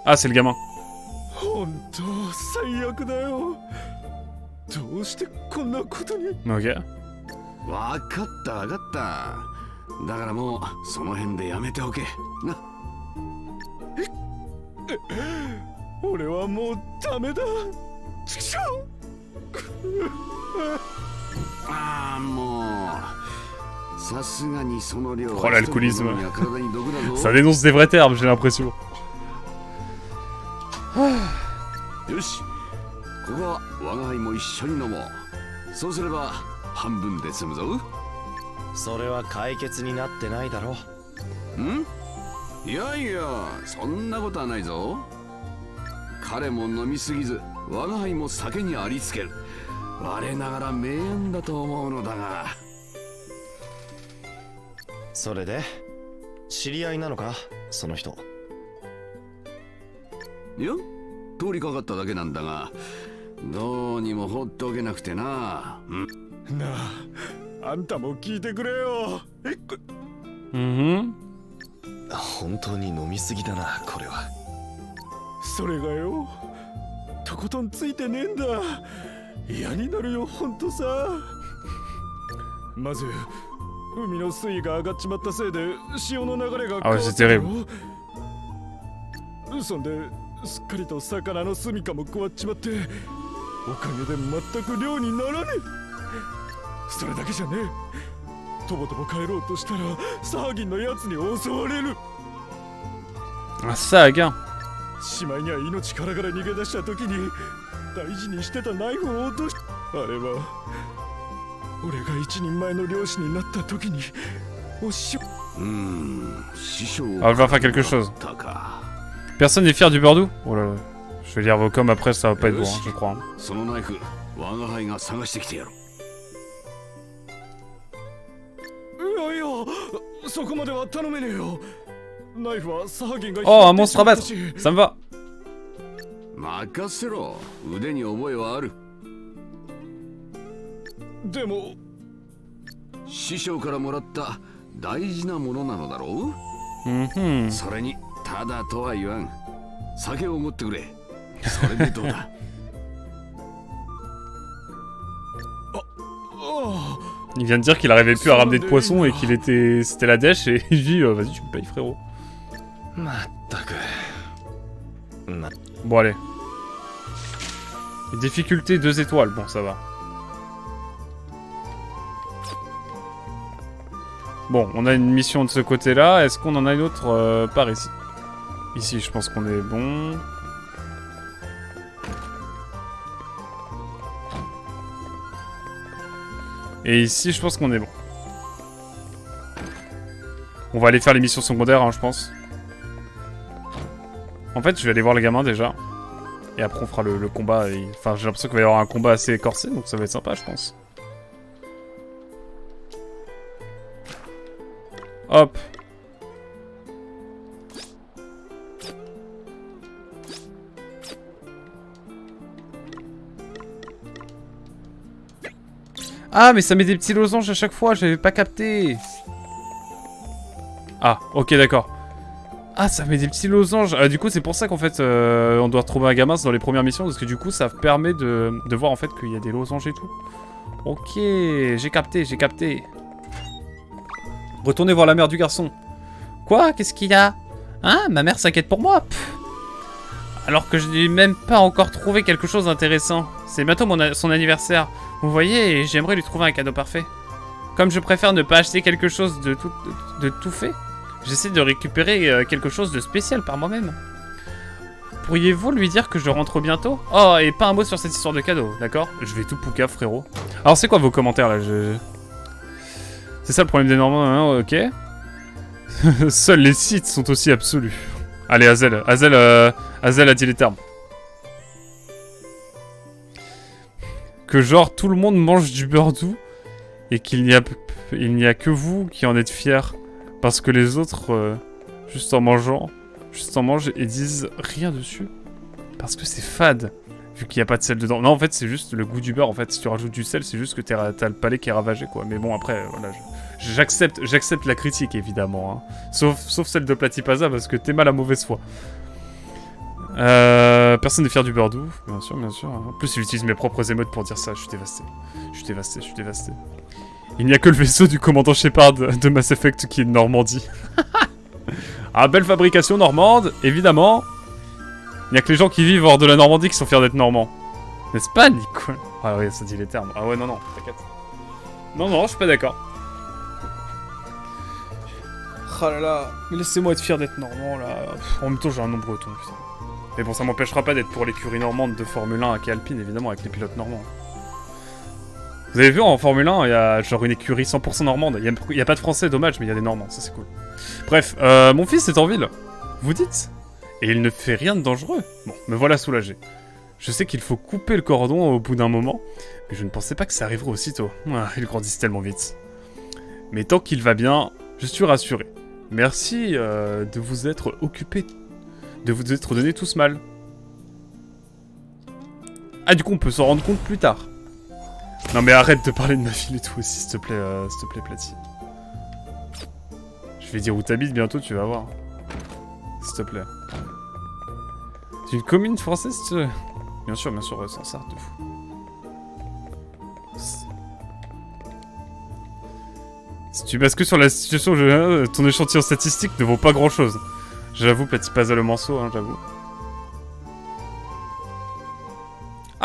Ah, c'est le gamin. 本当最悪だよ。どうしてこんなことに。 Ok. わかったわかった。だからもうその辺でやめておけな。俺はもうダメだ。ちくしょう。ああもうさすがにその量 Oh, l'alcoolisme. は体に毒だぞ。 Ça dénonce des vrais termes, j'ai l'impression. よし、ここは我が輩も一緒に飲もう。そうすれば半分で済むぞ。それは解決になってないだろ。ん？いやいや、そんなことはないぞ。彼も飲みすぎず、我が輩も酒にありつける。我ながら名案だと思うのだが。それで知り合いなのか、その人。いや、通りかかっただけなんだが、どうにも放っておけなくてな。なあ、あんたも聞いてくれよ。本当に飲みすぎだな、これは。それがよ、とことんついてねえんだ。嫌になるよ、ほんとさ。まず海の水位が上がっちまったせいで潮の流れが変わったよ。そんですっかりと魚の住処も変わっちまって、おかげで全く漁にならねえ。それだけじゃねえ、とぼとぼ帰ろうとしたらサーギンのやつに襲われる。 Ah, ça, gars. しまいには命からがら逃げ出した時に大事にしてたナイフを落とし、あれは俺が一人前の漁師になった時におし。師匠。 Ah, elle va faire quelque chose. Personne n'est fier du Bordeaux? Oh là là. Je vais lire vos coms après, ça va pas être bon, hein, je crois. そのナイフ、我が輩が探してきてやろう。いやいや、そこまでは頼めねえよ。ナイフはサーギンが。 Oh, un monstre à battre. Ça me va. 任せろ、腕に覚えはある。でも師匠からもらった大事なものなのだろう。それにただとは言わん。酒を持ってくれ。それでどうだ。Il vient de dire qu'il arrivait plus à ramener de poissons et qu'il était... C'était la dèche et il dit vas-y tu me payes frérot. Bon allez. Difficulté 2 étoiles, bon ça va. Bon, on a une mission de ce côté-là. Est-ce qu'on en a une autre par ici? Ici, je pense qu'on est bon. Et ici, je pense qu'on est bon. On va aller faire les missions secondaires, hein, je pense. En fait, je vais aller voir le gamin déjà. Et après, on fera le combat. Et... Enfin, j'ai l'impression qu'il va y avoir un combat assez corsé, donc ça va être sympa, je pense. Hop. Ah, mais ça met des petits losanges à chaque fois, j'avais pas capté. Ah, ok, d'accord. Ah, ça met des petits losanges. Du coup, c'est pour ça qu'en fait, on doit retrouver un gamin dans les premières missions, parce que du coup, ça permet de voir en fait qu'il y a des losanges et tout. Ok, j'ai capté, j'ai capté. Retournez voir la mère du garçon. Quoi? Qu'est-ce qu'il y a? Hein? Ma mère s'inquiète pour moi? Alors que je n'ai même pas encore trouvé quelque chose d'intéressant. C'est bientôt son anniversaire. Vous voyez, et j'aimerais lui trouver un cadeau parfait. Comme je préfère ne pas acheter quelque chose de tout fait, j'essaie de récupérer quelque chose de spécial par moi-même. Pourriez-vous lui dire que je rentre bientôt? Oh, et pas un mot sur cette histoire de cadeau, d'accord? Je vais tout poucave, frérot. Alors, c'est quoi vos commentaires, là? C'est ça le problème des Normands, hein, ok. Seuls les sites sont aussi absolus. Allez, Hazel. Hazel a dit les termes. Que genre, tout le monde mange du beurre doux et qu'il n'y a que vous qui en êtes fiers. Parce que les autres, juste en mangent et disent rien dessus. Parce que c'est fade, vu qu'il n'y a pas de sel dedans. Non, en fait, c'est juste le goût du beurre. En fait, si tu rajoutes du sel, c'est juste que t'as le palais qui est ravagé, quoi. Mais bon, après, voilà, j'accepte la critique, évidemment. Hein. Sauf celle de Platypasa, parce que t'es mal à mauvaise foi. Personne n'est fier du beurre doux. Bien sûr, bien sûr. En plus, il utilise mes propres émotes pour dire ça. Je suis dévasté. Je suis dévasté, je suis dévasté. Il n'y a que le vaisseau du commandant Shepard de Mass Effect qui est de Normandie. Ah, belle fabrication normande, évidemment. Il n'y a que les gens qui vivent hors de la Normandie qui sont fiers d'être normands. N'est-ce pas, Nico? Ah oui, ça dit les termes. Ah ouais, non, non, t'inquiète. Non, non, je suis pas d'accord. Oh là là, mais laissez-moi être fier d'être normand, là. En même temps, j'ai un nom breton, putain. Mais bon, ça m'empêchera pas d'être pour l'écurie normande de Formule 1 à Alpine, évidemment, avec les pilotes normands. Vous avez vu, en Formule 1, il y a genre une écurie 100% normande. Il y a pas de français, dommage, mais il y a des normands, ça c'est cool. Bref, mon fils est en ville, vous dites? Et il ne fait rien de dangereux. Bon, me voilà soulagé. Je sais qu'il faut couper le cordon au bout d'un moment, mais je ne pensais pas que ça arriverait aussitôt. Ah, ils grandissent tellement vite. Mais tant qu'il va bien, je suis rassuré. Merci de vous être occupé, de vous être donné tout ce mal. Ah, du coup, on peut s'en rendre compte plus tard. Non mais arrête de parler de ma fille et tout aussi, s'il te plaît, Platy. Je vais dire où t'habites bientôt, tu vas voir. S'il te plaît. C'est une commune française, tu veux? Bien sûr, sans ça, de fou. Si tu bases que sur la situation, ton échantillon statistique ne vaut pas grand chose. J'avoue, Platy Pazza le manceau, hein, j'avoue.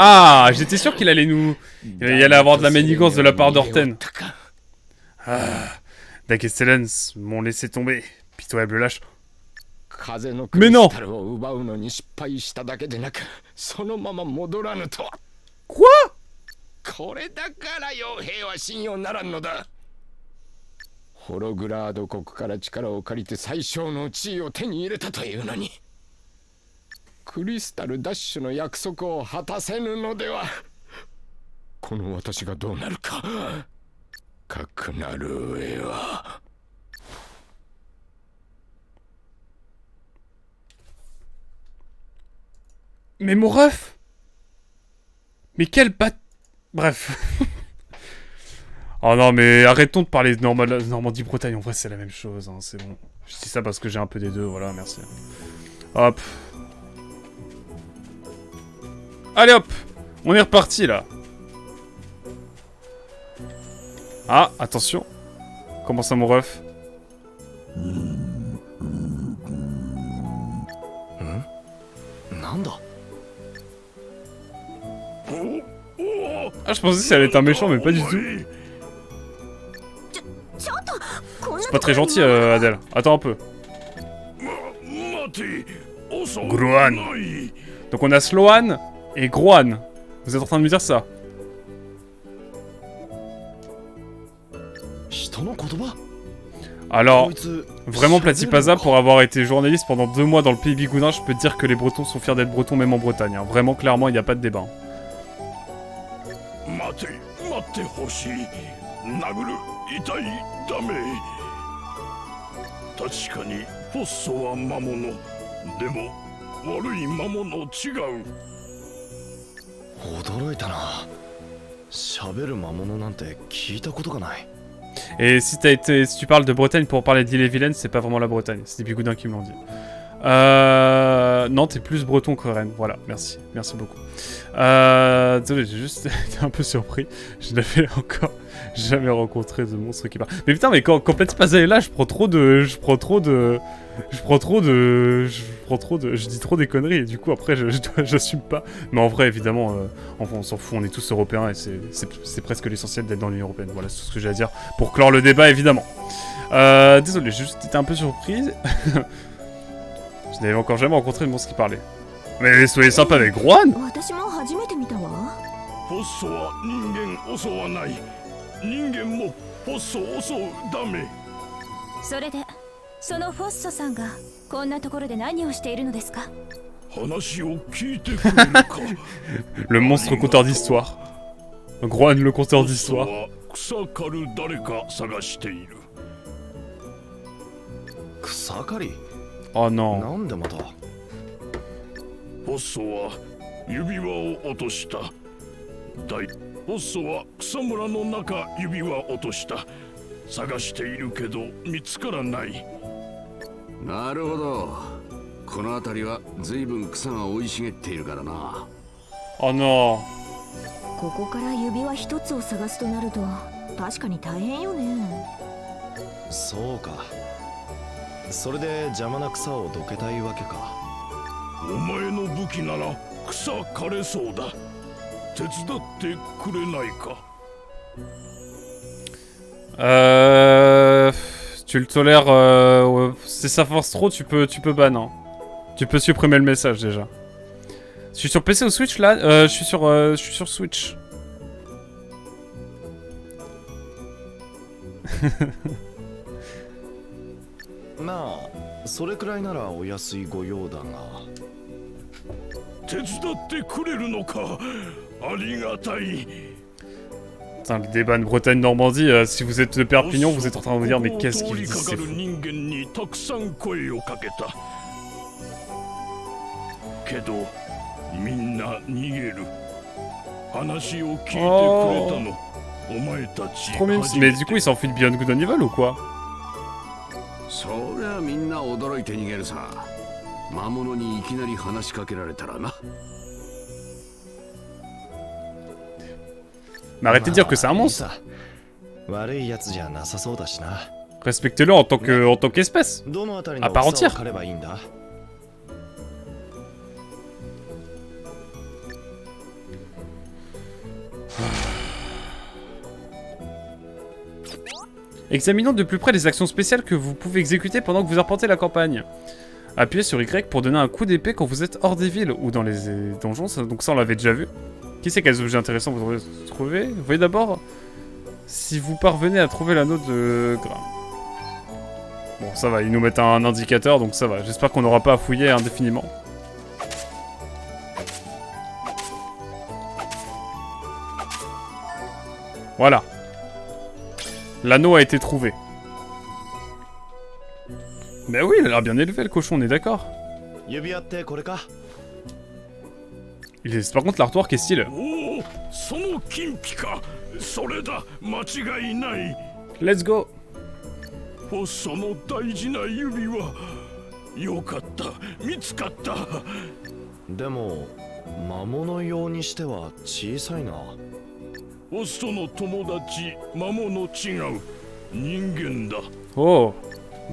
Ah, j'étais sûr qu'il allait nous... Il allait avoir de la manigance de la part d'Orten. Ah, Dark Excellence m'ont laissé tomber. Pitoyable lâche. Mais non! Quoi? これだから傭兵は信用ならんのだ。ホログラード国から力を借りて最小の地位を手に入れたというのに、クリスタルダッシュの約束を果たせぬのでは。この私がどうなるか。かくなる上は。Mais mon ref! Mais quel bat... Bref. Oh non, mais arrêtons de parler de Normandie-Bretagne. En vrai, c'est la même chose, hein, c'est bon. Je dis ça parce que j'ai un peu des deux, voilà, merci. Hop. Allez hop! On est reparti, là. Ah, attention. Comment ça, mon ref? Ah, je pensais que ça allait être un méchant, mais pas du tout. C'est pas très gentil, Adèle. Attends un peu. Groan. Donc on a Sloan et Groan. Vous êtes en train de me dire ça? Alors, vraiment Platy Pazza, pour avoir été journaliste pendant 2 mois dans le pays bigoudin, je peux te dire que les Bretons sont fiers d'être Bretons même en Bretagne. Hein. Vraiment, clairement, il n'y a pas de débat. Hein. Et si tu parles de Bretagne pour parler d'Ille-et-Vilaine, c'est pas vraiment la Bretagne, c'est des bigoudins qui me l'ont dit. Non, t'es plus breton que Rennes, voilà, merci beaucoup. Désolé, j'ai juste été un peu surpris, je n'avais encore jamais rencontré de monstre qui parle. Mais putain, mais quand Platy Pazza est là, je dis trop des conneries et du coup après j'assume pas. Mais en vrai, évidemment, on s'en fout, on est tous européens et c'est presque l'essentiel d'être dans l'Union Européenne. Voilà, c'est tout ce que j'ai à dire pour clore le débat, évidemment. Désolé, j'ai juste été un peu surprise. Je n'avais encore jamais rencontré de monstre qui parlait. Mais soyez sympa avec Groan. Le monstre conteur d'histoire. Groan le conteur d'histoire. Oh non. この辺りは随分草が生い茂っているからな。 Oh non. ここから指輪一つを探すとなると確かに大変よね。そうか。それで邪魔な草をどけたいわけか。お前の武器なら草枯れそうだ。手伝ってくれないか。Tu le tolères, si ça force trop, tu peux ban. Hein. Tu peux supprimer le message déjà. Je suis sur PC ou Switch là je suis sur Switch. Ma, それくらいならお安いご用だが。手伝ってくれるのか。ありがたい。 Putain, le débat de Bretagne-Normandie, si vous êtes de Perpignan, vous êtes en train de vous dire mais qu'est-ce qu'il dit, c'est fou. 人間にたくさん声をかけた。けどみんな逃げる。話を聞いてくれたの。お前たち。Trop mime. Mais du coup, il s'enfuit de Beyond Good and Evil ou quoi? そりゃみんな驚いて逃げるさ。魔物にいきなり話しかけられたらな。 Mais arrêtez de dire que c'est un monstre. 悪いやつじゃなさそうだしな。 Respectez-le en tant qu'espèce. どのあたり À の part 草を entière. 刈ればいいんだ。 Examinons de plus près les actions spéciales que vous pouvez exécuter pendant que vous arpentez la campagne. Appuyez sur Y pour donner un coup d'épée quand vous êtes hors des villes ou dans les donjons, donc ça on l'avait déjà vu. Qui sait quels objets intéressants vous devrez trouver? Vous voyez d'abord si vous parvenez à trouver l'anneau de Gra. Bon ça va, ils nous mettent un indicateur donc ça va, j'espère qu'on n'aura pas à fouiller indéfiniment. Voilà. L'anneau a été trouvé. Mais oui, il a l'air bien élevé le cochon, on est d'accord. 指輪ってこれか。 Par contre, l'artwork est stylé. おお、その金ピカ。それだ、間違いない。 Let's go. お、その大事な指輪。よかった、見つかった。でも魔物用にしては小さいな。お、その友達、魔物違う。人間だ。 Oh.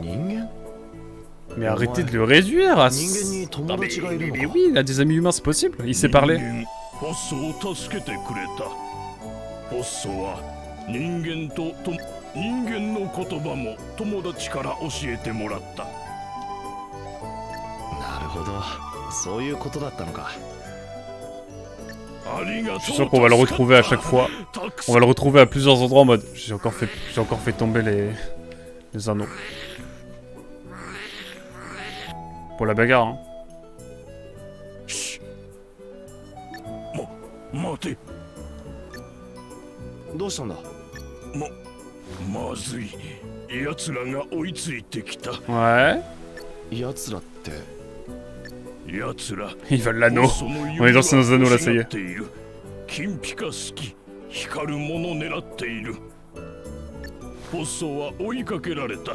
人間？ Mais arrêtez de le réduire à... 人間に友達がいるのか。 Mais oui, il a des amis humains, c'est possible. Il sait parler. ポッソを助けてくれた。ポッソは人間の言葉も友達から教えてもらった。なるほど、そういうことだったのか。Je suis sûr qu'on va le retrouver à chaque fois. On va le retrouver à plusieurs endroits en mode... J'ai encore fait tomber les anneaux. Pour la bagarre, hein. 待て。どうしたんだ。まずい。奴らが追いついてきた。 Ouais. 奴らって。奴ら。 Ils veulent l'anneau. On est dans nos anneaux là, ça y est. 金ピカ好き。光るもの狙っている。ポッソは追いかけられた。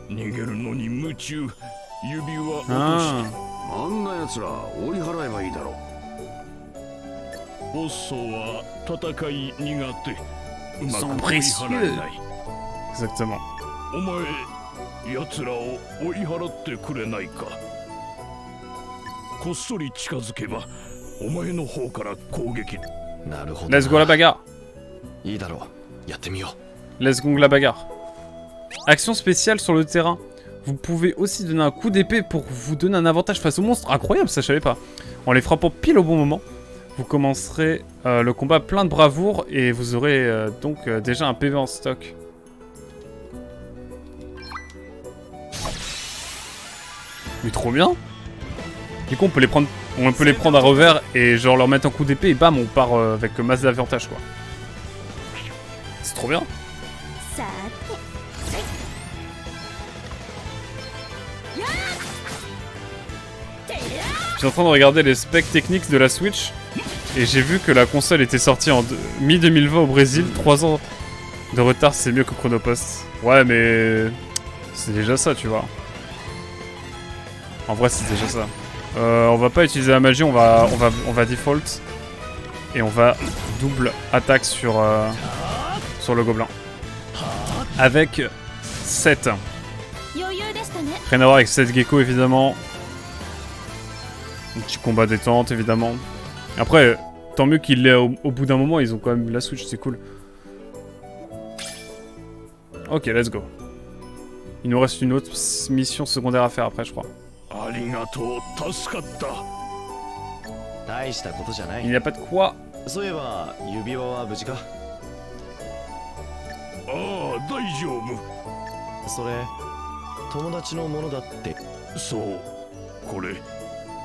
逃げるのに夢中。指輪落とした。あんな奴ら追い払えばいいだろう。ポッソは戦い苦手。うま Sont く追い précieux. 払えない。 Exactement. お前、奴らを追い払ってくれないか。こっそり近づけば、お前の方から攻撃。なるほど。 Let's go la bagarre. いいだろう。やってみよう。 Let's go la bagarre. Action spéciale sur le terrain. Vous pouvez aussi donner un coup d'épée pour vous donner un avantage face aux monstres. Incroyable, ça je savais pas. En les frappant pile au bon moment, vous commencerez le combat plein de bravoure et vous aurez donc déjà un PV en stock. Mais trop bien. Du coup on peut les prendre à revers et genre leur mettre un coup d'épée et bam on part avec masse d'avantage quoi. C'est trop bien. Je suis en train de regarder les specs techniques de la Switch et j'ai vu que la console était sortie en mi-2020 au Brésil. 3 ans de retard, c'est mieux que Chronopost. Ouais, mais c'est déjà ça, tu vois. En vrai, c'est déjà ça. On va pas utiliser la magie, on va default. Et on va double attaque sur le gobelin. Avec 7. Rien à voir avec 7 gecko évidemment. Un petit combat détente évidemment. Après, tant mieux qu'il l'ait au bout d'un moment, ils ont quand même la Switch, c'est cool. Ok, let's go. Il nous reste une autre mission secondaire à faire après, je crois. ありがとう、助かった。大したことじゃない。 Il n'y a pas de quoi. そういえば指輪は無事か？ああ、大丈夫。それ友達のものだって。そう、これ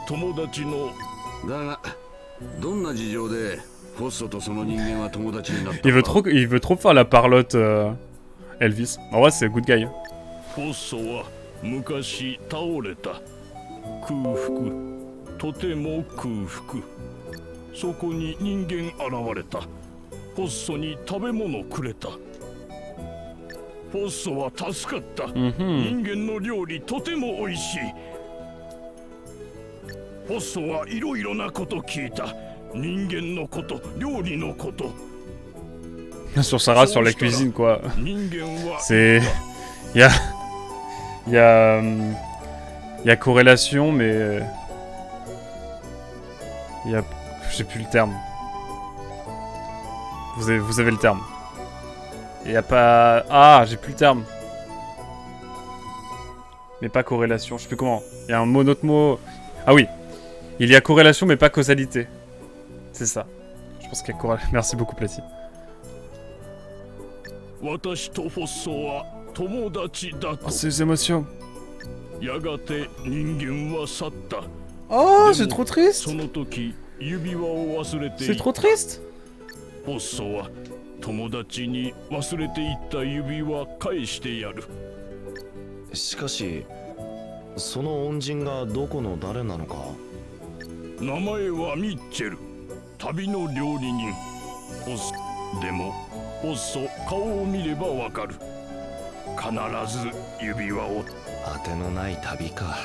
友達の。だがどんな事情でフォッソとその人間は友達になった Il veut trop faire la parlotte Elvis. En vrai, c'est good guy. フォッソは昔倒れた。空腹、とても空腹。そこに人間現れた。フォッソに食べ物くれた。フォッソは助かった。人間の料理とても美味しい。フォッソはいろいろなこと聞いた。人間のこと、料理のこと。 Sur Sarah, sur la cuisine, quoi. 人間は C'est... Il y a corrélation, mais... Il y a... J'ai plus le terme. Vous avez le terme. Il y a pas... Ah, j'ai plus le terme. Mais pas corrélation, je sais plus comment. Il y a un mot, autre mot... Ah oui. Il y a corrélation, mais pas causalité. C'est ça. Je pense qu'il y a corrélation. Merci beaucoup, Platy. 私とフォッソは友達だと。 Oh, ces émotions. やがて人間は去った。 Oh, c'est trop triste. その時指輪を忘れてい C'est た。 trop triste. フォッソは友達に忘れていった指輪返してやる。しかしその恩人がどこの誰なのか。名前はミッチェル。旅の料理人。フォッソでもフォッソ顔を見ればわかる。必ず指輪を。当てのない旅か。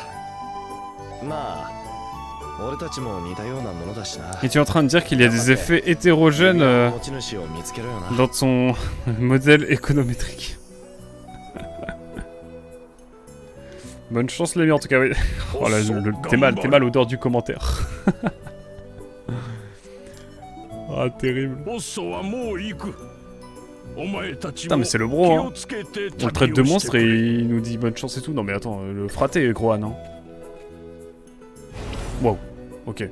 まあ俺たちも似たようなものだしな。 Et tu es en train de dire qu'il y a des effets hétérogènes 持ち主を見つけろよな。 dans son modèle économétrique. Bonne chance l'ami en tout cas, oui. Oh là, t'es mal l'odeur du commentaire. Ah, terrible. フォッソはもう行く。お前たち Putain, も mais c'est le 気 bro, を hein. つけて On le traite de monstre et il nous dit bonne chance et tout. Non mais attends, le fraté, Grohan, hein. Wow. Ok.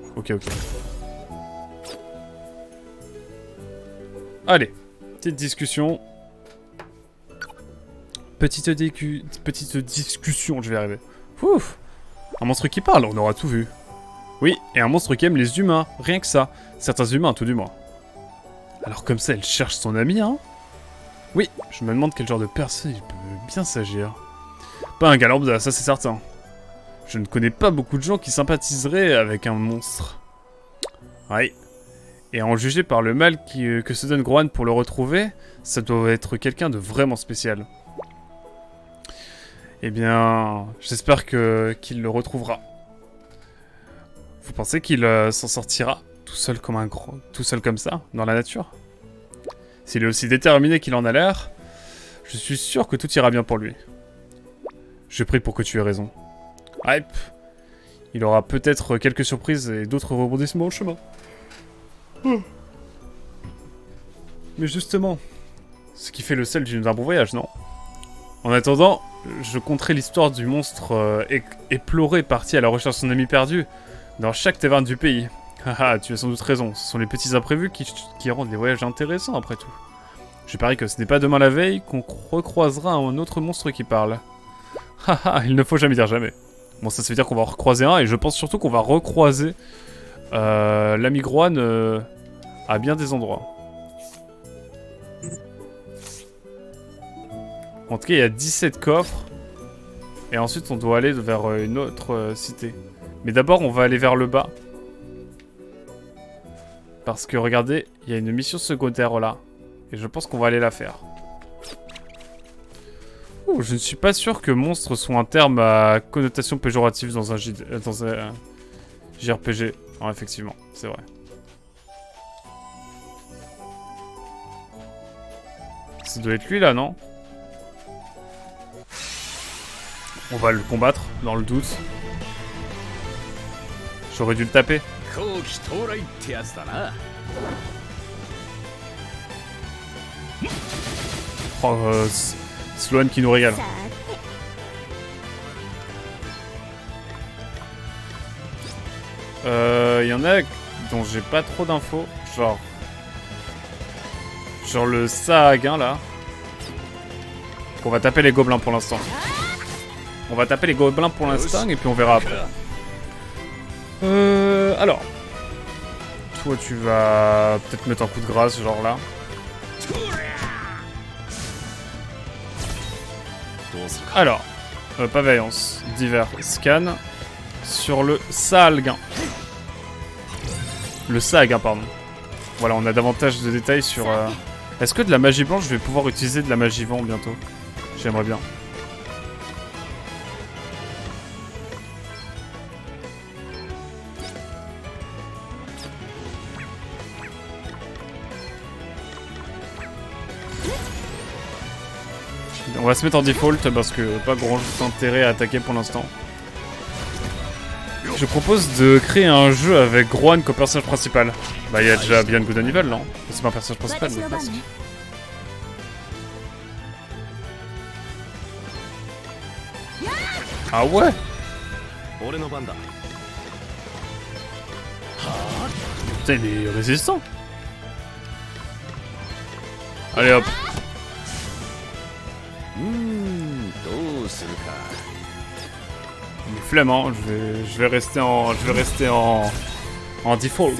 Allez, petite discussion. Petite discussion, je vais y arriver. Ouf. Un monstre qui parle, on aura tout vu. Oui, et un monstre qui aime les humains, rien que ça. Certains humains, tout du moins. Alors comme ça, elle cherche son ami, hein. Oui, je me demande quel genre de personne il peut bien s'agir. Pas un gars lambda, ça c'est certain. Je ne connais pas beaucoup de gens qui sympathiseraient avec un monstre. Ouais. Et à en juger par le mal que se donne Grohan pour le retrouver, ça doit être quelqu'un de vraiment spécial. Eh bien, j'espère qu'il le retrouvera. Vous pensez qu'il s'en sortira tout seul comme ça, dans la nature? S'il est aussi déterminé qu'il en a l'air, je suis sûr que tout ira bien pour lui. Je prie pour que tu aies raison. Hype. Il aura peut-être quelques surprises et d'autres rebondissements au chemin. Mais justement, ce qui fait le sel d'un bon voyage, non? En attendant, je conterai l'histoire du monstre éploré parti à la recherche de son ami perdu dans chaque taverne du pays. Haha, tu as sans doute raison, ce sont les petits imprévus qui rendent les voyages intéressants après tout. Je parie que ce n'est pas demain la veille qu'on recroisera un autre monstre qui parle. Haha, il ne faut jamais dire jamais. Bon, ça veut dire qu'on va en recroiser un, et je pense surtout qu'on va recroiser l'ami Grohan à bien des endroits. En tout cas, il y a 17 coffres, et ensuite on doit aller vers une autre cité. Mais d'abord, on va aller vers le bas. Parce que, regardez, il y a une mission secondaire là. Et je pense qu'on va aller la faire. Ouh, je ne suis pas sûr que monstre soit un terme à connotation péjorative dans un JRPG. Non, effectivement, c'est vrai. Ça doit être lui là, non? On va le combattre, dans le doute. J'aurais dû le taper. Oh, Sloan qui nous régale. Il y en a dont j'ai pas trop d'infos. Genre le Sahagin là. On va taper les gobelins pour l'instant. On va taper les gobelins pour l'instant et puis on verra après. Alors. Toi tu vas peut-être mettre un coup de grâce genre là. Alors. Pas vaillance. Divers. Scan. Sur le Sahagin. Le Sahagin, pardon. Voilà, on a davantage de détails sur... Est-ce que de la magie blanche, je vais pouvoir utiliser de la magie vent bientôt? J'aimerais bien. On va se mettre en default parce que pas grand intérêt à attaquer pour l'instant. Je propose de créer un jeu avec Rohan comme personnage principal. Bah il y a déjà Beyond Good and Evil, non? C'est pas un personnage principal, mais presque. Ah ouais? Putain, il est résistant. Allez hop. Flemme, hein. Je vais rester en default.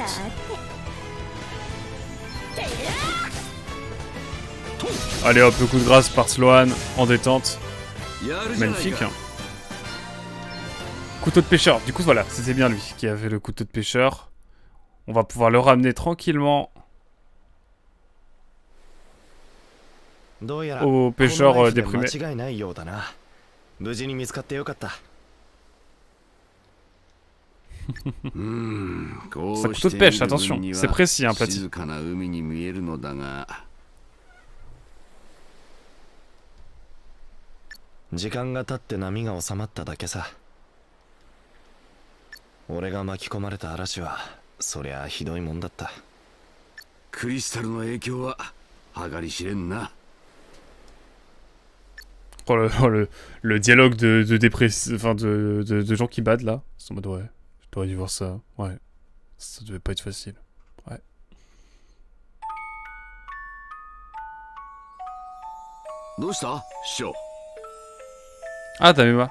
Allez hop, le coup de grâce par Sloan en détente. Magnifique. Hein. Couteau de pêcheur. Du coup voilà, c'était bien lui qui avait le couteau de pêcheur. On va pouvoir le ramener tranquillement au pêcheur déprimé. Ça couteau de pêche, attention, c'est précis, hein, Platy. Oh, le dialogue de dépressif, enfin de gens qui badent là. C'est en mode ouais, je devrais dû voir ça. Ouais, ça devait pas être facile. Ouais. Ah, t'as vu moi.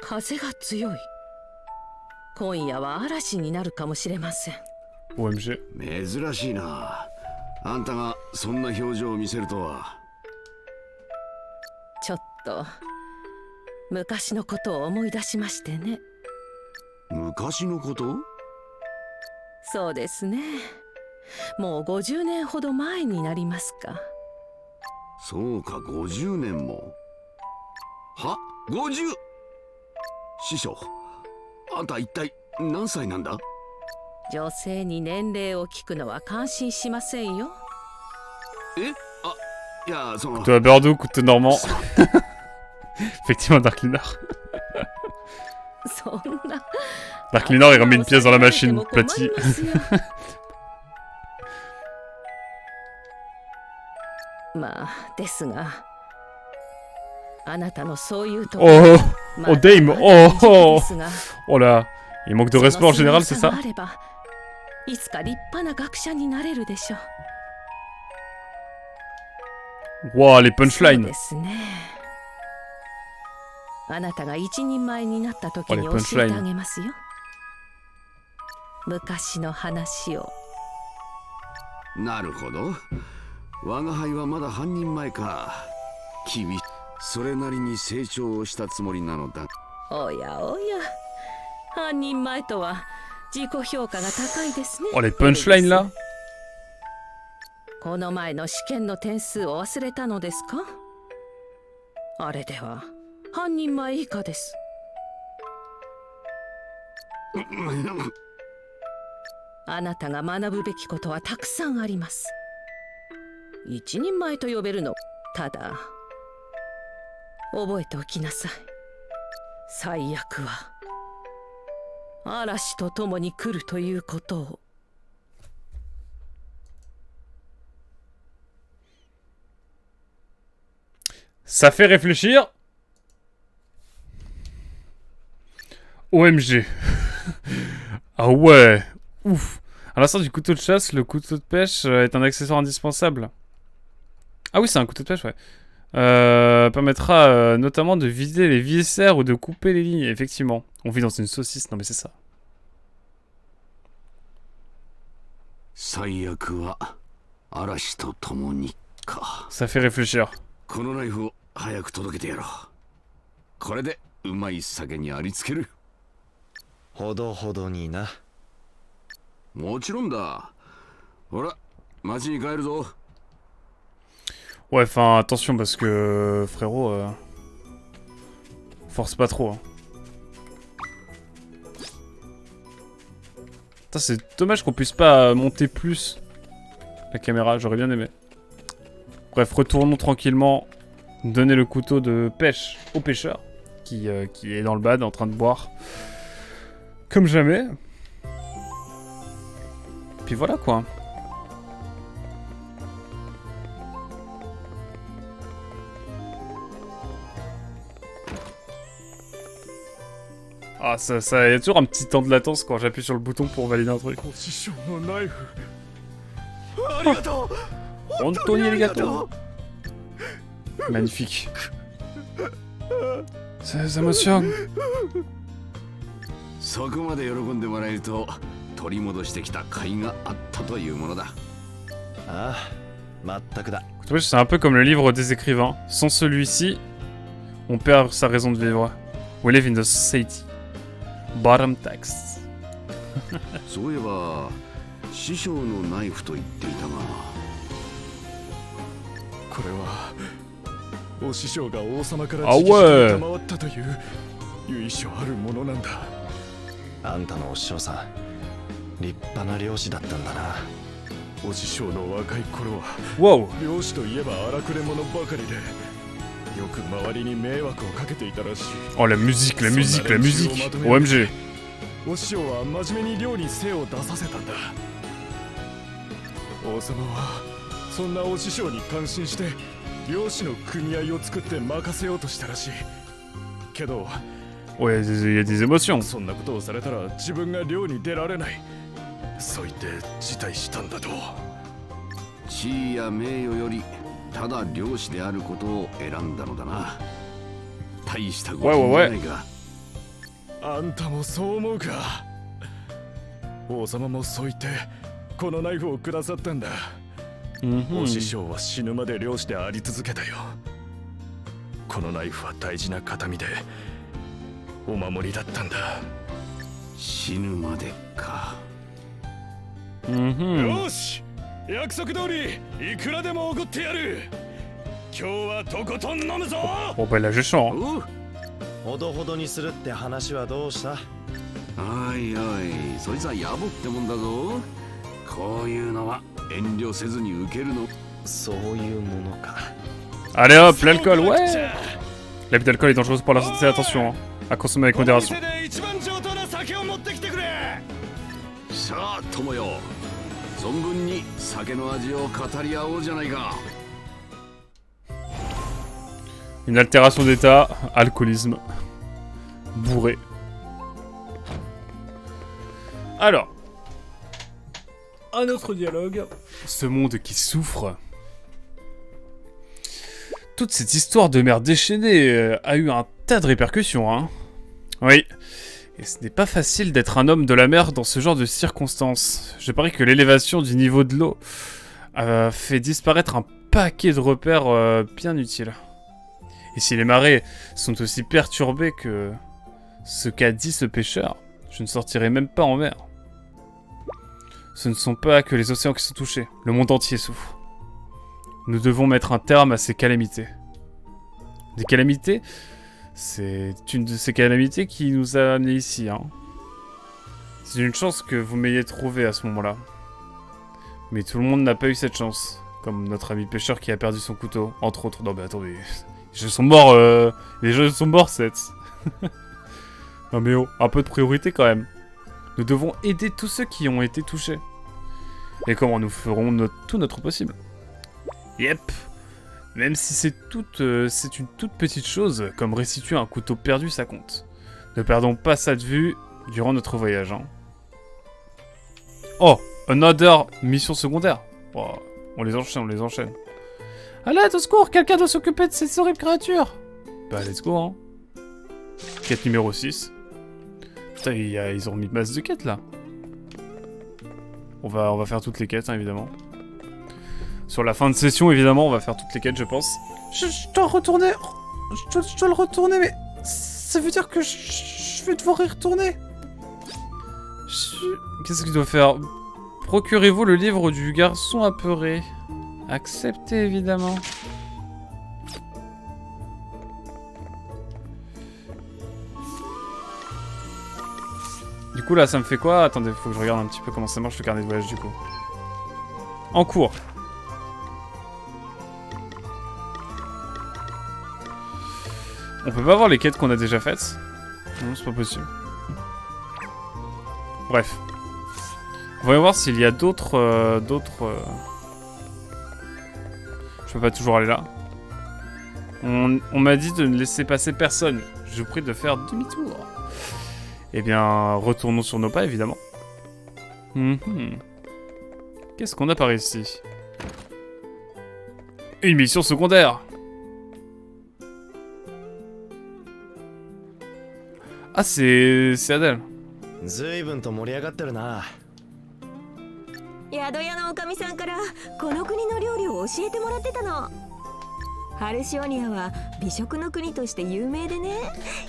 風が強い。今夜は嵐になるかもしれません。 OMG。珍しいな。あんたがそんな表情を見せるとは。ちょっと昔のことを思い出しましてね。昔のこと？そうですね。もう50年ほど前になりますか。そうか、50年も。は？ 50？ 師匠、あんた一体何歳なんだ？女性に年齢を聞くのは感心しませんよ。え？あ、いや、その。Couteau à Bordeaux, couteau normand. Effectivement, Dark Linor. そんな。Dark Linor, il remet une pièce dans la machine, Platy. まあ、ですが。 Oh, oh Dame, oh, oh là, il manque de respect en général, c'est ça? Wow, les punchlines. Oh, les punchlines. なるほど。我が輩はまだ半人前か。君。 それなりに成長したつもりなのだ。おやおや、半人前とは自己評価が高いですね。Oh, les punchlines là. この前の試験の点数を忘れたのですか？あれでは半人前以下です。あなたが学ぶべきことはたくさんあります。一人前と呼べるの。ただ覚えておきなさい。最悪は嵐と共に来るということを。Ça fait réfléchir. OMG. Ah ouais. Ouf. À l'instant du couteau de chasse, le couteau de pêche est un accessoire indispensable. Ah oui, c'est un couteau de pêche, ouais. Permettra notamment de vider les viscères ou de couper les lignes. Effectivement. On vit dans une saucisse. Non mais c'est ça. Ça fait réfléchir. このナイフを早く届けてやろう。これでうまい酒にありつける。ほどほどにな。もちろんだ。ほら、町に帰るぞ。Ouais, enfin, attention parce que frérot, force pas trop. Hein. Putain, c'est dommage qu'on puisse pas monter plus la caméra, j'aurais bien aimé. Bref, retournons tranquillement, donner le couteau de pêche au pêcheur qui est dans le bad en train de boire comme jamais. Puis voilà quoi. Ah, ça, y a toujours un petit temps de latence quand j'appuie sur le bouton pour valider un truc. Anthony Arigato. Magnifique. Ces émotions. そこまで喜んでもらえると取り戻してきた甲斐があったというものだ。ああ、まったくだ。C'est un peu comme le livre des écrivains. Sans celui-ci, on perd sa raison de vivre. We live in the society. Bottom text. そういえば師匠のナイフと言っていたが、これはお師匠が王様から直々に賜ったという由緒あるものなんだ。あんたのお師匠さん、立派な漁師だったんだな。お師匠の若い頃は Wow. 漁師といえば荒くれ者ばかりで、よく周りに迷惑をかけていたらしい。 Oh la musique, la musique, la musique. OMG. お師匠は真面目に漁に精を出させたんだ。王様はそんなお師匠に感心して漁師の組合を作って任せようとしたらしい。けど Ouais, il y a des émotions. そんなことをされたら自分が漁に出られない。そう言って辞退したんだと。地位や名誉よりただ漁師であることを選んだのだな。大したことじゃないが。あんたもそう思うか。王様もそう言ってこのナイフをくださったんだ。お師匠は死ぬまで漁師であり続けたよ。このナイフは大事な形見でお守りだったんだ。死ぬまでか。よし、約束通りいくらでもおごってやる。今日はとことん飲むぞ。 Bon bah là je sens. Hein. ほどほどにするって話はどうした？おいおい、そいつは野暮ってもんだぞ。こういうのは遠慮せずに受けるの。そういうものか。 Allez hop, l'alcool, ouais. L'abus d'alcool est dangereuse pour la santé, attention. Hein. À consommer avec modération. さあ友よ、存分に酒の味を語り合おうじゃないか。 Une altération d'état, alcoolisme, bourré. Alors, un autre dialogue. Ce monde qui souffre. Toute cette histoire de mère déchaînée a eu un tas de répercussions, hein. Oui. Et ce n'est pas facile d'être un homme de la mer dans ce genre de circonstances. Je parie que l'élévation du niveau de l'eau a fait disparaître un paquet de repères bien utiles. Et si les marées sont aussi perturbées que ce qu'a dit ce pêcheur, je ne sortirai même pas en mer. Ce ne sont pas que les océans qui sont touchés, le monde entier souffre. Nous devons mettre un terme à ces calamités. Des calamités. C'est une de ces calamités qui nous a amenés ici. Hein. C'est une chance que vous m'ayez trouvé à ce moment-là. Mais tout le monde n'a pas eu cette chance. Comme notre ami pêcheur qui a perdu son couteau, entre autres. Non mais attendez, les jeux sont morts, les jeux sont morts, Seth. Non mais oh, un peu de priorité quand même. Nous devons aider tous ceux qui ont été touchés. Et comment nous ferons tout notre possible. Yep. Même si c'est une toute petite chose, comme restituer un couteau perdu, ça compte. Ne perdons pas ça de vue durant notre voyage. Hein. Oh, another mission secondaire. Oh, on les enchaîne. Allez, au secours, quelqu'un doit s'occuper de ces horribles créatures. Bah, let's go, hein. Quête numéro 6. Putain, ils ont mis masse de quêtes, là. On va faire toutes les quêtes, hein, évidemment. Sur la fin de session, évidemment, on va faire toutes les quêtes, je pense. Je dois retourner. Je dois le retourner, mais... Ça veut dire que je vais devoir y retourner. Qu'est-ce qu'il doit faire? Procurez-vous le livre du garçon apeuré. Acceptez, évidemment. Du coup, là, ça me fait quoi? Attendez, faut que je regarde un petit peu comment ça marche le carnet de voyage, du coup. En cours. On peut pas voir les quêtes qu'on a déjà faites? Non, c'est pas possible. Bref. Voyons voir s'il y a d'autres... Je peux pas toujours aller là. On m'a dit de ne laisser passer personne. Je vous prie de faire demi-tour. Eh bien, retournons sur nos pas, évidemment. Qu'est-ce qu'on a par ici? Une mission secondaire. Ah, c'est Adèle. 随分と盛り上がってるな。宿屋のおかみさんからこの国の料理を教えてもらってたの。ハルシオニアは美食の国として有名でね。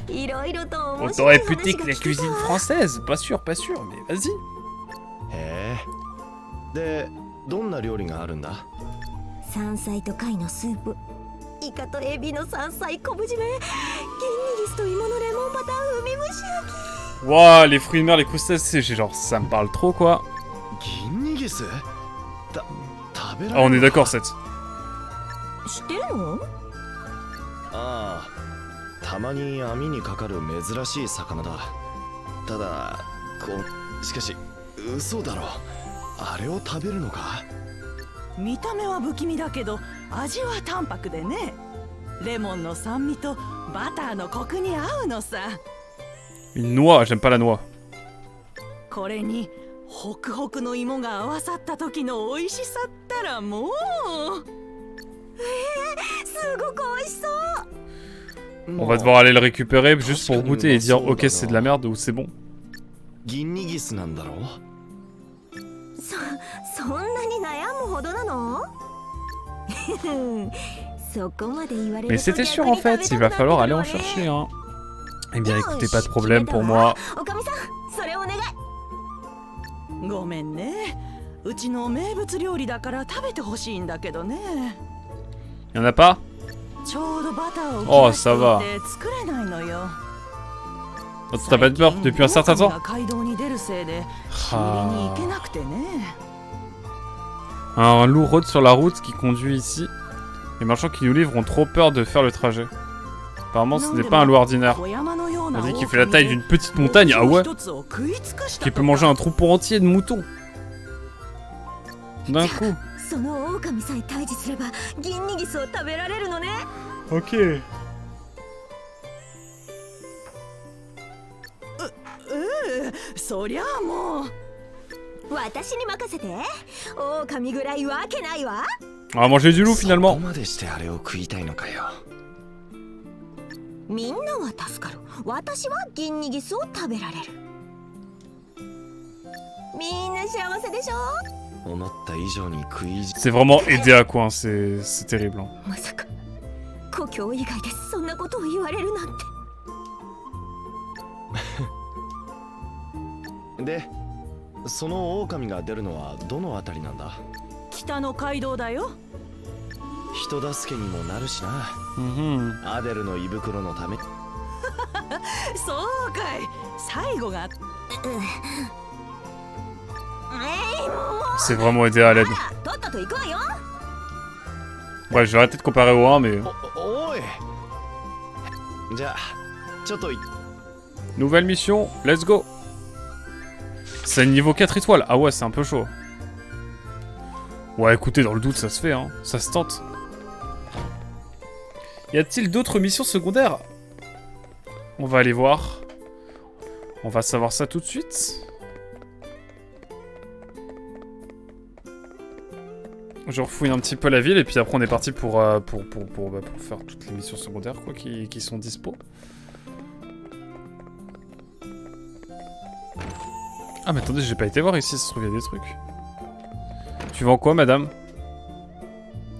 いろいろと面白い話が聞けたわ。Autant réputé que la cuisine française. Pas sûr, mais vas-y. へえ。で、どんな料理があるんだ？山菜と貝のスープ、イカとエビの山菜昆布締め、銀にギスと芋のレモンバター海蒸し焼き。Waouh, les fruits de mer, les crustacés, genre ça me parle trop quoi. Ah, on est d'accord, 7. 知ってるの？ああ、たまに網にかかる珍しい魚だ。ただ、しかし嘘だろ。あれを食べるのか？見た目は不気味だけど味は淡白でね。レモンの酸味とバターのコクに合うのさ。Une noix, j'aime pas la noix. これにホクホクの芋が合わさった時の美味しさったらもう。すごく美味しそう。On va devoir aller le récupérer juste pour goûter et dire ok c'est de la merde ou c'est bon. 銀にギスなんだろう。そんなに悩むほどなの？そこまで言われると。 Mais c'était sûr en fait, il va falloir aller en chercher hein. Eh bien écoutez, pas de problème pour moi. おかみさん、それお願い。ごめんね。うちの名物料理だから食べてほしいんだけどね。Y'en a pas? ちょうどバターを切らしていて作れないのよ。Oh, t'as pas de peur depuis un certain temps? Un loup rôde sur la route qui conduit ici. Les marchands qui nous livrent ont trop peur de faire le trajet. Apparemment ce n'est pas un loup ordinaire. On dit qu'il fait la taille d'une petite montagne, ah ouais? Qui peut manger un troupeau entier de moutons. D'un coup. Ok. そりゃあもう私に任せて。狼ぐらいわけないわ。 On va manger du loup finalement. みんなは助かる。私は銀にギスを食べられる。みんな幸せでしょ？ C'est vraiment aider à quoi, hein. C'est terrible. Hein. まさか故郷以外でそんなことを言われるなんて。で、その狼が出るのはどのあたりなんだ？北の街道だよ。人助けにもなるしな。 アデルの胃袋のため。そうかい。最後が。C'est vraiment aider à l'aide. とっとと行くわよ。 Ouais, je vais arrêter de comparer au 1, mais... おい。じゃあちょっと。 Nouvelle mission, let's go. C'est niveau 4 étoiles. Ah ouais, c'est un peu chaud. Ouais, écoutez, dans le doute, ça se fait, hein. Ça se tente. Y a-t-il d'autres missions secondaires? On va aller voir. On va savoir ça tout de suite. Je refouille un petit peu la ville et puis après on est parti pour faire toutes les missions secondaires quoi, qui sont dispo. Ah mais attendez, j'ai pas été voir ici, ça se trouve il y a des trucs. Tu vends quoi madame?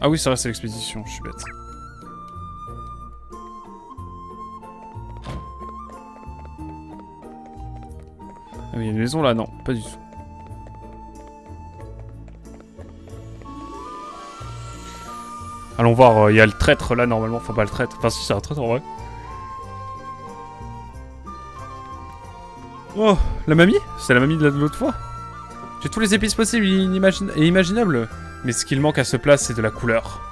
Ah oui, ça reste à l'expédition, je suis bête. Ah mais il y a une maison là, non, pas du tout. Allons voir, il y a le traître là normalement, enfin pas le traître, enfin si c'est un traître en vrai. Oh, la mamie? C'est la mamie de l'autre fois. J'ai tous les épices possibles et imaginables, mais ce qu'il manque à ce plat c'est de la couleur.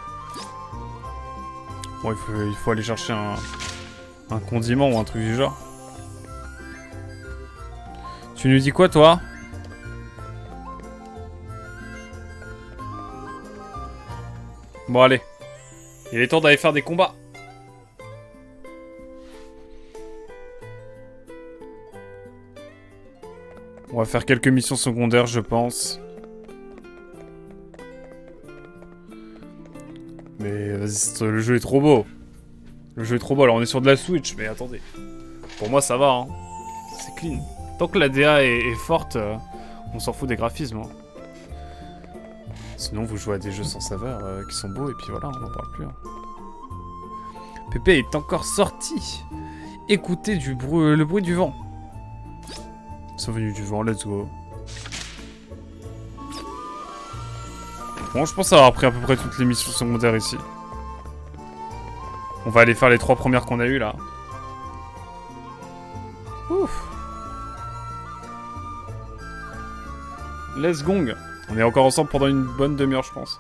Bon, il faut aller chercher un condiment ou un truc du genre. Tu nous dis quoi toi? Bon allez. Il est temps d'aller faire des combats. On va faire quelques missions secondaires, je pense. Mais vas-y, le jeu est trop beau. Le jeu est trop beau. Alors on est sur de la Switch, mais attendez. Pour moi ça va, hein. C'est clean. Tant que la DA est forte, on s'en fout des graphismes. Hein. Sinon vous jouez à des jeux sans saveur qui sont beaux et puis voilà, on n'en parle plus. Hein. Pépé est encore sorti. Écoutez le bruit du vent. C'est venu du vent, let's go. Bon, je pense avoir pris à peu près toutes les missions secondaires ici. On va aller faire les 3 premières qu'on a eues là. Ouf. Let's gong. On est encore ensemble pendant une bonne demi-heure, je pense.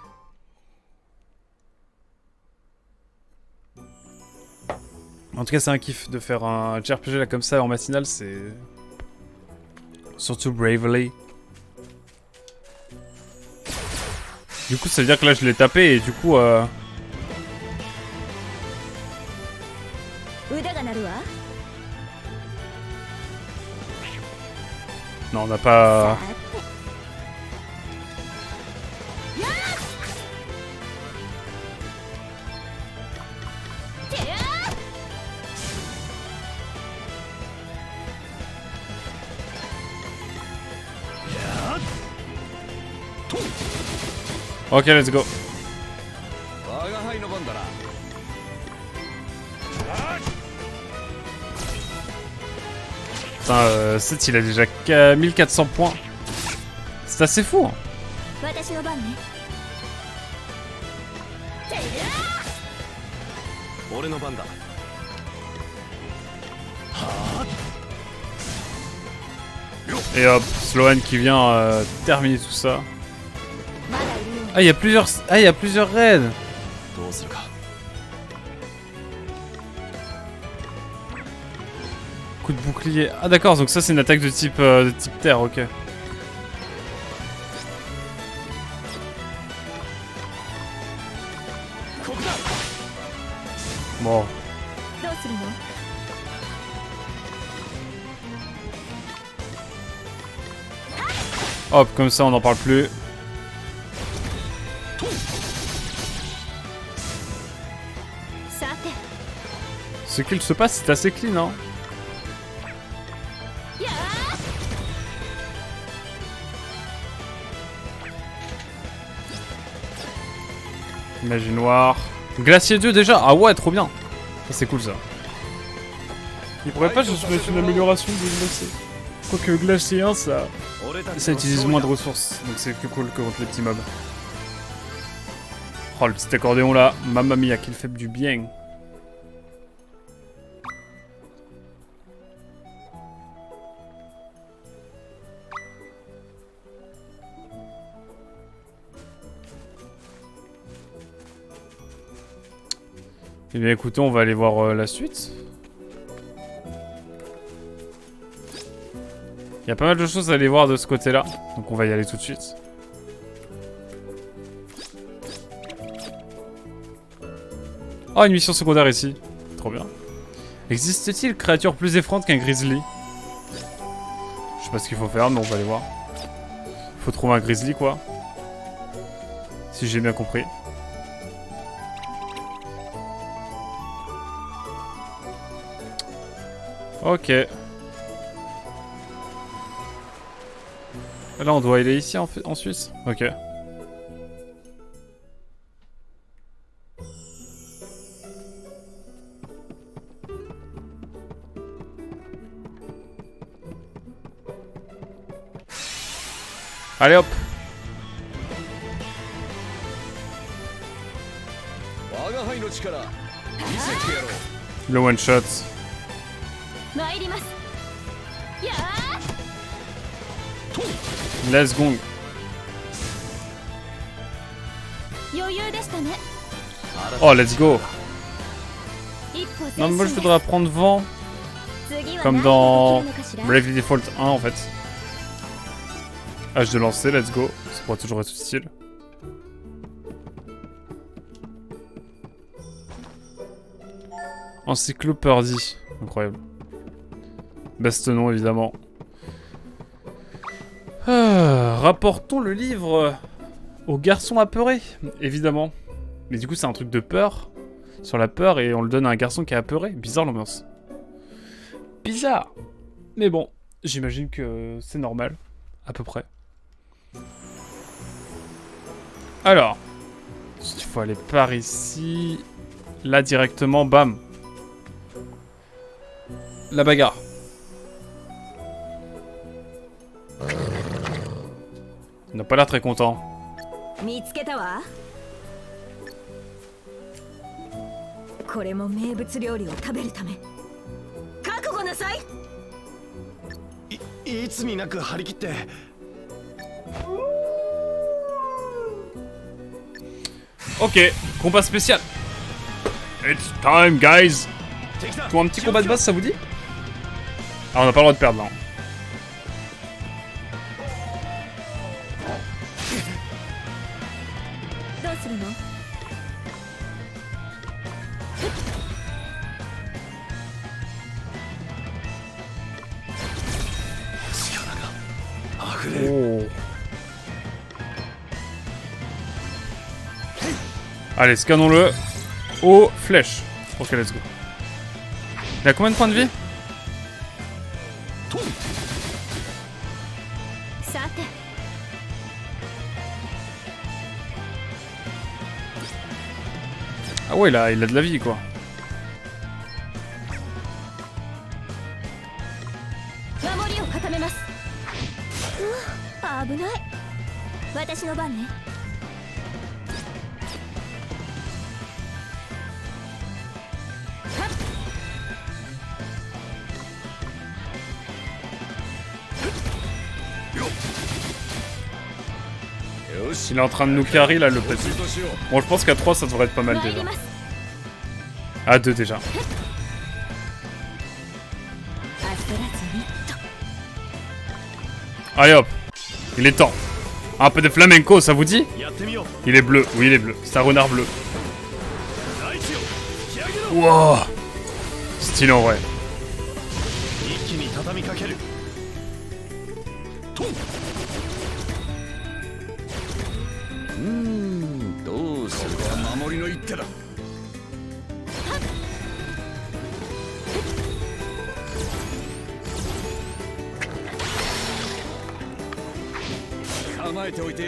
En tout cas, c'est un kiff de faire un JRPG là comme ça en matinale, c'est... Surtout Bravely. Du coup, ça veut dire que là, je l'ai tapé et du coup... Non, on n'a pas... Ok, let's go. Putain, Seth il a déjà 1400 points. C'est assez fou. Hein. Et hop, Sloan qui vient terminer tout ça. Ah, il y a plusieurs raids. Coup de bouclier. Ah d'accord, donc ça c'est une attaque de type terre, ok. Bon. Hop, comme ça on n'en parle plus. Ce qu'il se passe, c'est assez clean, hein. Magie noire. Glacier 2 déjà. Ah ouais, trop bien. Ça c'est cool ça. Il pourrait pas juste mettre une amélioration du glacier. Quoique glacier 1 ça utilise moins de ressources. Donc c'est plus cool que contre les petits mobs. Oh, le petit accordéon là. Mamma mia, qu'il fait du bien. Eh bien écoutez, on va aller voir la suite. Il y a pas mal de choses à aller voir de ce côté-là, donc on va y aller tout de suite. Oh, une mission secondaire ici. Trop bien. Existe-t-il créature plus effrayante qu'un grizzly? Je sais pas ce qu'il faut faire, mais on va aller voir. Faut trouver un grizzly, quoi. Si j'ai bien compris. Ok. Là, on doit aller ici en Suisse. Ok. Allez hop. Le one shot. Let's go. Oh, let's go. Non, mais moi je voudrais prendre vent. Comme dans Bravely Default 1 en fait. H de lancer, let's go. Ça pourrait toujours être utile. Encyclopédie. Incroyable. Best nom évidemment. Rapportons le livre au garçon apeuré, évidemment. Mais du coup c'est un truc de peur. Sur la peur et on le donne à un garçon qui est apeuré. Bizarre l'ambiance. Bizarre. Mais bon, j'imagine que c'est normal. À peu près. Alors. Il faut aller par ici. Là directement, bam. La bagarre. Il n'a pas l'air très content.いつになく張り切って。Ok, combat spécial. It's time, guys. Pour un petit combat de base, ça vous dit? Ah, on n'a pas le droit de perdre là. Oh. Allez, scannons-le. Aux flèches. Ok, let's go. Il a combien de points de vie? Ah ouais, il a de la vie, quoi. Il est en train de nous carry là, le petit. Bon, je pense qu'à 3 ça devrait être pas mal déjà. À 2 déjà. Allez hop. Il est temps. Un peu de flamenco, ça vous dit? Il est bleu, oui il est bleu. C'est un renard bleu. Wow. Stylé en vrai.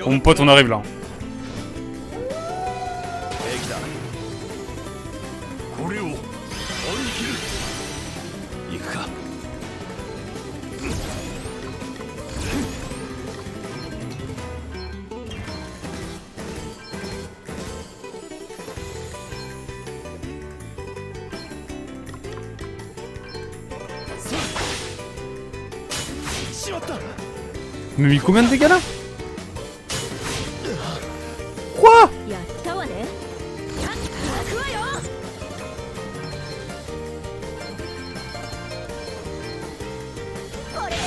Oh, mon pote, on arrive là. Mais mis combien de dégâts là? Quoi? やったわね。叩くわよ。これで。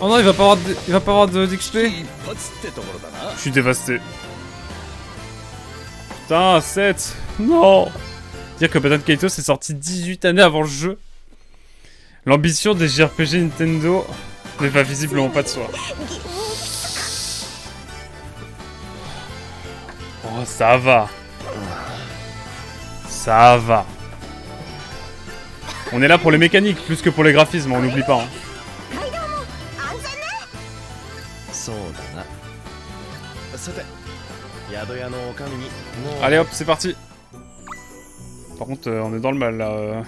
Oh non, il va pas avoir il va pas avoir d'XP. 一発ってところだな。 Je suis dévasté. Putain, 7. Non. Dire que Baton Kaito c'est sorti 18 années avant le jeu. L'ambition des JRPG Nintendo n'est pas visiblement pas de soi. Oh, ça va. Ça va. On est là pour les mécaniques plus que pour les graphismes, on n'oublie pas. Hein. そうだな。さて、宿屋の女将にもう Allez hop, c'est parti. Par contre, on est dans le mal là.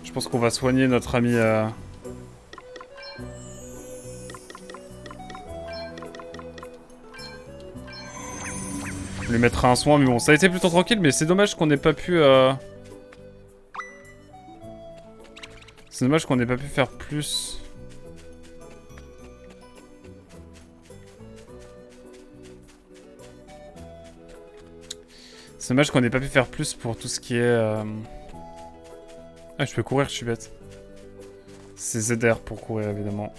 Je pense qu'on va soigner notre ami. Lui mettre un soin, mais bon, ça a été plutôt tranquille, mais c'est dommage qu'on n'ait pas pu. C'est dommage qu'on n'ait pas pu faire plus. C'est dommage qu'on n'ait pas pu faire plus pour tout ce qui est... Ah, je peux courir, je suis bête. C'est ZR pour courir, évidemment.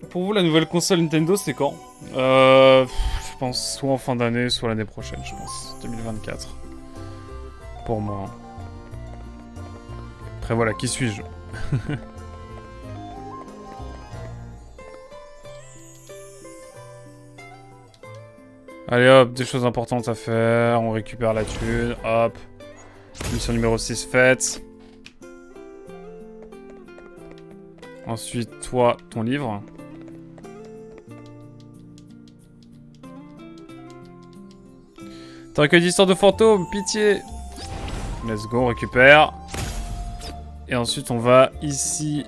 Pour vous, la nouvelle console Nintendo, c'est quand? Je pense soit en fin d'année, soit l'année prochaine, je pense. 2024. Pour moi. Après, voilà, qui suis-je? Allez hop, des choses importantes à faire, on récupère la thune, hop. Mission numéro 6 faite. Ensuite, toi, ton livre. T'as recueilli d'histoires de fantômes, pitié. Let's go, on récupère. Et ensuite, on va ici...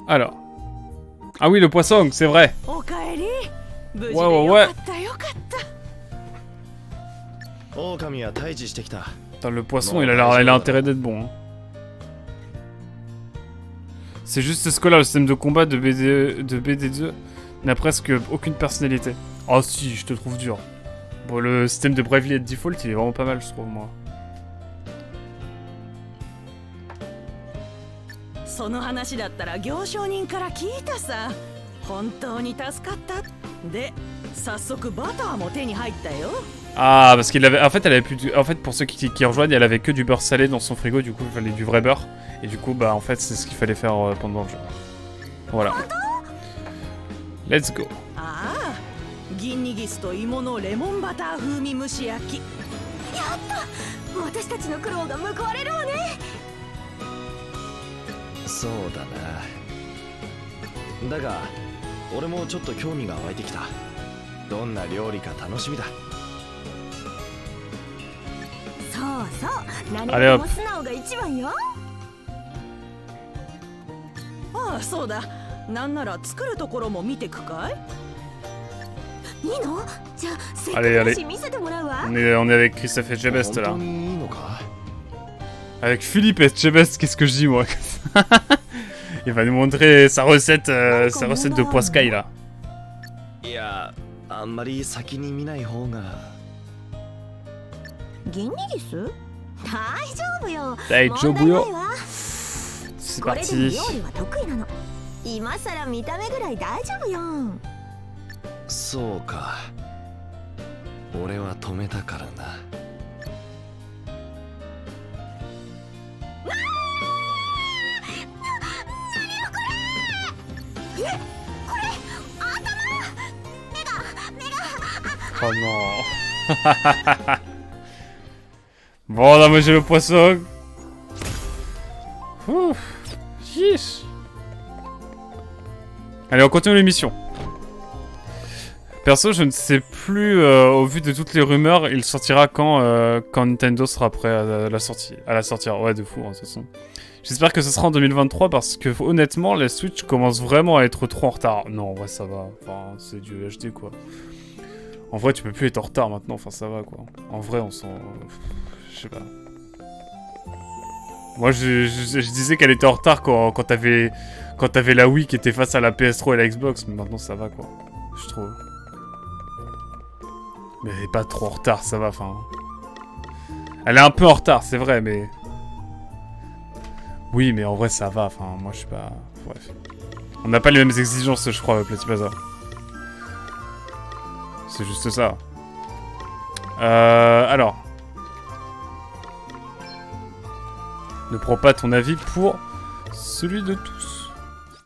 Alors. Ah oui, le poisson, c'est vrai. おかえり。無事でわわよわかったよかった。狼は退治してきた。 Putain, le poisson, il a intérêt d'être bon. Hein. C'est juste ce que là, le système de combat de BD2 n'a presque aucune personnalité. Oh si, je te trouve dur. Bon, le système de Bravely at Default, il est vraiment pas mal, je trouve, moi. その話だったら行商人から聞いたさ。本当に助かった。で、早速バターも手に入ったよ。 Ah, parce qu'il avait... En fait, elle avait plus... En fait, pour ceux qui rejoignent, elle avait que du beurre salé dans son frigo, du coup, il fallait du vrai beurre. Et du coup, bah, en fait, c'est ce qu'il fallait faire pendant le jeu. Voilà. Let's go. ああ、銀ニギスと芋のレモンバター風味蒸し焼き。やった。私たちの苦労が報われるわね。そうだな。だが、俺もちょっと興味が湧いてきた。どんな料理か楽しみだ。そうそう。何あれはよりも素直が一番よ。ああ、そうだ。なんなら作るところも見てくかい？いいの？じゃあせっかくだし見せてもらうわ。On est avec Christophe et Chebest 本 là. 当にいいのか？ Avec Philippe et Chebest, qu'est-ce que je dis moi? Il va nous montrer sa recette de poiscaille là. いや、あんまり先に見ない方が。銀ニギス？大丈夫よ。大丈夫よ。問題ないわ。 C'est これでも parti. 料理は得意なの。今さら見た目ぐらい大丈夫よ。そうか。俺は止めたからな。Oh non. Bon, on a mangé le poisson. Ouf. Chiche. Allez, on continue l'émission. Perso, je ne sais plus, au vu de toutes les rumeurs, il sortira quand Nintendo sera prêt à la sortir. Ouais, de fou, hein, de toute façon. J'espère que ce sera en 2023 parce que honnêtement, la Switch commence vraiment à être trop en retard. Non, en vrai, ça va. Enfin, c'est du HD, quoi. En vrai, tu peux plus être en retard maintenant. Enfin, ça va, quoi. En vrai, on s'en... Je sais pas. Moi, je disais qu'elle était en retard quand t'avais la Wii qui était face à la PS3 et la Xbox. Mais maintenant, ça va, quoi. Je trouve. Mais elle est pas trop en retard, ça va, enfin... Elle est un peu en retard, c'est vrai, mais... Oui, mais en vrai, ça va, enfin, moi, je suis pas... Bref. On n'a pas les mêmes exigences, je crois, Platypaza. C'est juste ça. Alors... Ne prends pas ton avis pour celui de tous.